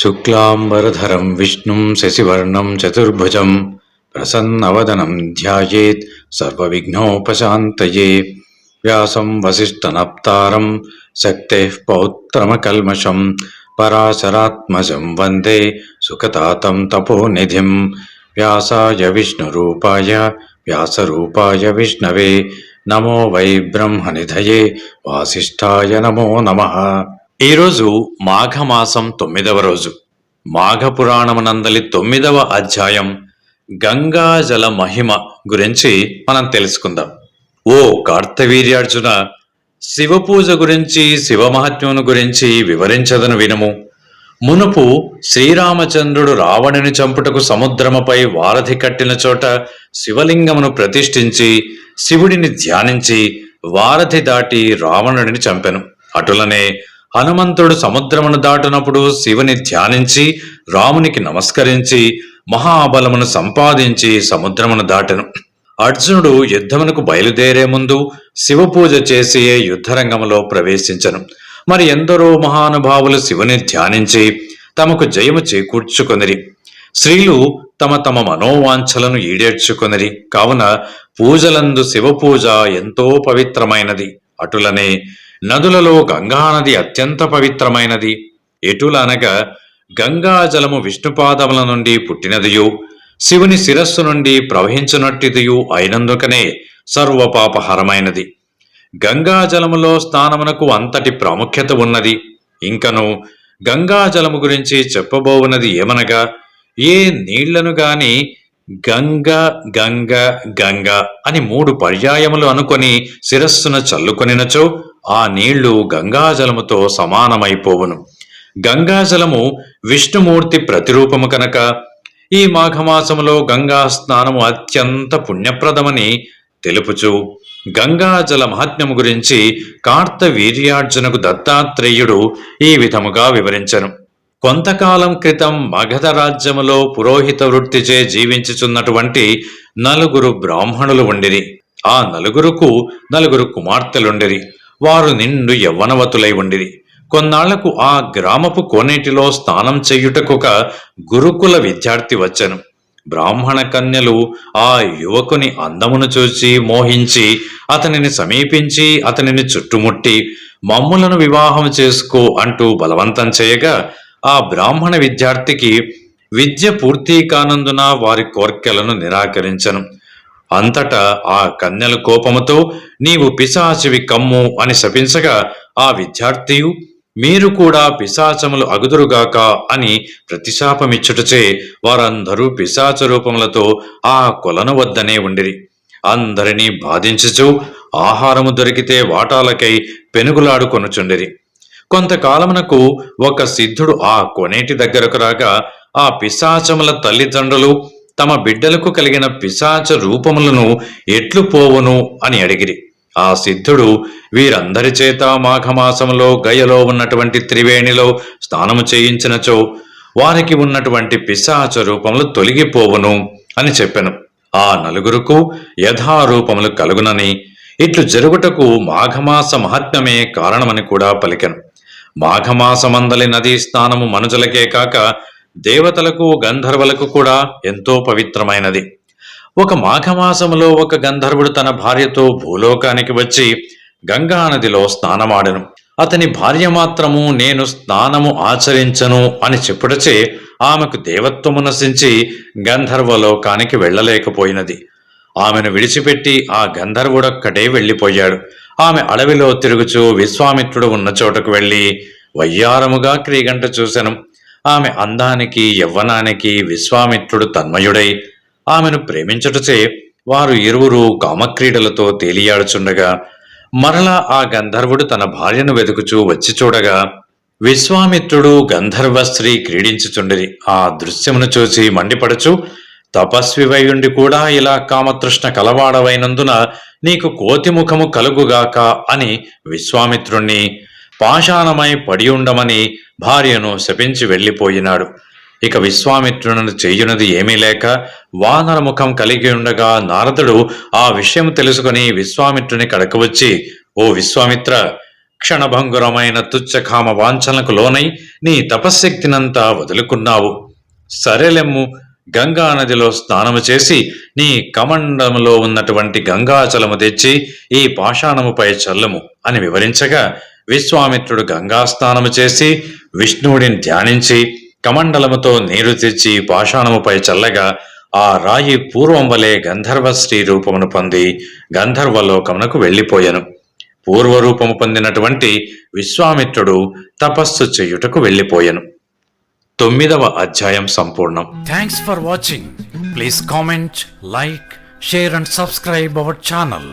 శుక్లాంబరధరం విష్ణుం శశివర్ణం చతుర్భుజం ప్రసన్నవదనం ధ్యాయేత్ సర్వవిఘ్నోపశాంతయే. వ్యాసం వసిష్ఠనప్తారం శక్తేః పౌత్రమకల్మషం పరాశరాత్మజం వందే సుఖతాతం తపోనిధిం. వ్యాసాయ విష్ణురూపాయ వ్యాసరూపాయ విష్ణవే నమో వై బ్రహ్మనిధయే వాసిష్ఠాయ నమో నమః. ఈరోజు మాఘమాసం 9వ రోజు. మాఘపురాణమునందలి 9వ అధ్యాయం గంగాజల మహిమ గురించి మనం తెలుసుకుందాం. ఓ కార్తవీర్యార్జున, శివపూజ గురించి, శివమహాత్మ్యమును గురించి వివరించదను వినుము. మునుపు శ్రీరామచంద్రుడు రావణుని చంపుటకు సముద్రముపై వారధి కట్టిన చోట శివలింగమును ప్రతిష్ఠించి శివుడిని ధ్యానించి వారధి దాటి రావణుడిని చంపెను. అటులనే హనుమంతుడు సముద్రమును దాటునప్పుడు శివుని ధ్యానించి రామునికి నమస్కరించి మహాబలమును సంపాదించి సముద్రమును దాటెను. అర్జునుడు యుద్ధమునకు బయలుదేరే ముందు శివపూజ చేసి యుద్ధరంగములో ప్రవేశించను. మరి ఎందరో మహానుభావులు శివుని ధ్యానించి తమకు జయము చేకూర్చుకొనిరి. స్త్రీలు తమ తమ మనోవాంఛలను ఈడేర్చుకొనిరి. కావున పూజలందు శివపూజ ఎంతో పవిత్రమైనది. అటులనే నదులలో గంగానది అత్యంత పవిత్రమైనది. ఎటులనగా గంగాజలము విష్ణుపాదముల నుండి పుట్టినదియు శివుని శిరస్సు నుండి ప్రవహించునట్టిదియు అయినందుకనే సర్వపాపహరమైనది. గంగాజలములో స్నానమునకు అంతటి ప్రాముఖ్యత ఉన్నది. ఇంకను గంగాజలము గురించి చెప్పబోవున్నది ఏమనగా, ఏ నీళ్లను గాని గంగ గంగ గంగ అని 3 పర్యాయములు అనుకొని శిరస్సున చల్లుకొనినచో ఆ నీళ్లు గంగాజలముతో సమానమైపోవును. గంగాజలము విష్ణుమూర్తి ప్రతిరూపము కనుక ఈ మాఘమాసములో గంగా స్నానము అత్యంత పుణ్యప్రదమని తెలుపుచు గంగాజల మహాత్మ్యము గురించి కార్తవీర్యార్జునకు దత్తాత్రేయుడు ఈ విధముగా వివరించెను. కొంతకాలం క్రితం మగధ రాజ్యములో పురోహిత వృత్తిచే జీవించుచున్నటువంటి 4 బ్రాహ్మణులు ఉండిరి. ఆ 4 కుమార్తెలుండిరి. వారు నిండు యవ్వనవతులై ఉండిరి. కొన్నాళ్లకు ఆ గ్రామపు కోనేటిలో స్నానం చెయ్యుటకొక గురుకుల విద్యార్థి వచ్చెను. బ్రాహ్మణ కన్యలు ఆ యువకుని అందమును చూచి మోహించి అతనిని సమీపించి అతనిని చుట్టుముట్టి మమ్ములను వివాహం చేసుకో అంటూ బలవంతం చేయగా ఆ బ్రాహ్మణ విద్యార్థికి విద్య పూర్తి కానందున వారి కోర్కెలను నిరాకరించెను. అంతటా ఆ కన్యల కోపముతో నీవు పిశాచివి కమ్ము అని శపించగా ఆ విద్యార్థియు మీరు కూడా పిశాచములు అగుదురుగాక అని ప్రతిశాపమిచ్చుటచే వారందరూ పిశాచ రూపములతో ఆ కొలను వద్దనే ఉండిరి. అందరినీ బాధించుచు ఆహారము దొరికితే వాటాలకై పెనుగులాడుకొనుచుండిరి. కొంతకాలమునకు ఒక సిద్ధుడు ఆ కోనేటి దగ్గరకు రాగా ఆ పిశాచముల తల్లిదండ్రులు తమ బిడ్డలకు కలిగిన పిశాచ రూపములను ఎట్లు పోవును అని అడిగిరి. ఆ సిద్ధుడు వీరందరి చేత మాఘమాసములో గయలో ఉన్నటువంటి త్రివేణిలో స్నానము చేయించినచో వారికి ఉన్నటువంటి పిశాచ రూపములు తొలగిపోవును అని చెప్పెను. ఆ 4 యథారూపములు కలుగునని ఇట్లు జరుగుటకు మాఘమాస మహాత్మ్యమే కారణమని కూడా పలికెను. మాఘమాసమందలి నదీ స్నానము మనుజులకే కాక దేవతలకు గంధర్వులకు కూడా ఎంతో పవిత్రమైనది. ఒక మాఘమాసములో ఒక గంధర్వుడు తన భార్యతో భూలోకానికి వచ్చి గంగానదిలో స్నానమాడెను. అతని భార్య మాత్రము నేను స్నానము ఆచరించను అని చెప్పుటచే ఆమెకు దేవత్వము నశించి గంధర్వలోకానికి వెళ్ళలేకపోయినది. ఆమెను విడిచిపెట్టి ఆ గంధర్వుడొక్కడే వెళ్ళిపోయాడు. ఆమె అడవిలో తిరుగుచూ విశ్వామిత్రుడు ఉన్న చోటకు వెళ్ళి వయ్యారముగా క్రీగంట చూసెను. ఆమె అందానికి యవ్వనానికి విశ్వామిత్రుడు తన్మయుడై ఆమెను ప్రేమించుటచే వారు ఇరువురు కామక్రీడలతో తేలియాడుచుండగా మరలా ఆ గంధర్వుడు తన భార్యను వెతుకుచూ వచ్చి చూడగా విశ్వామిత్రుడు గంధర్వ స్త్రీ క్రీడించుచుండిరి. ఆ దృశ్యమును చూసి మండిపడుచు తపస్వివైయుండి కూడా ఇలా కామతృష్ణ కలవాడవైనందున నీకు కోతిముఖము కలుగుగాక అని విశ్వామిత్రుణ్ణి పాషాణమై పడియుండమని భార్యను శపించి వెళ్ళిపోయినాడు. ఇక విశ్వామిత్రులను చేయునది ఏమీ లేక వానర ముఖం కలిగి ఉండగా నారదుడు ఆ విషయం తెలుసుకుని విశ్వామిత్రుని కడకు వచ్చి, ఓ విశ్వామిత్ర, క్షణభంగురమైన తుచ్చకామ వాంఛనకు లోనై నీ తపశ్శక్తినంతా వదులుకున్నావు. సరేలెమ్ము, గంగా నదిలో స్నానము చేసి నీ కమండములో ఉన్నటువంటి గంగాచలము తెచ్చి ఈ పాషాణముపై చల్లుము అని వివరించగా, విశ్వామిత్రుడు గంగా స్నానము చేసి విష్ణువుడిని ధ్యానించి కమండలముతో నీరు తెచ్చి పాషాణముపై చల్లగా ఆ రాయి పూర్వం వలె గంధర్వశ్రీ రూపమును పొంది గంధర్వలోకమునకు వెళ్ళిపోయెను. పూర్వరూపము పొందినటువంటి విశ్వామిత్రుడు తపస్సు చెయ్యుటకు వెళ్ళిపోయెను. 9వ అధ్యాయం సంపూర్ణం. Thanks for watching. Please comment, like, share and subscribe our channel.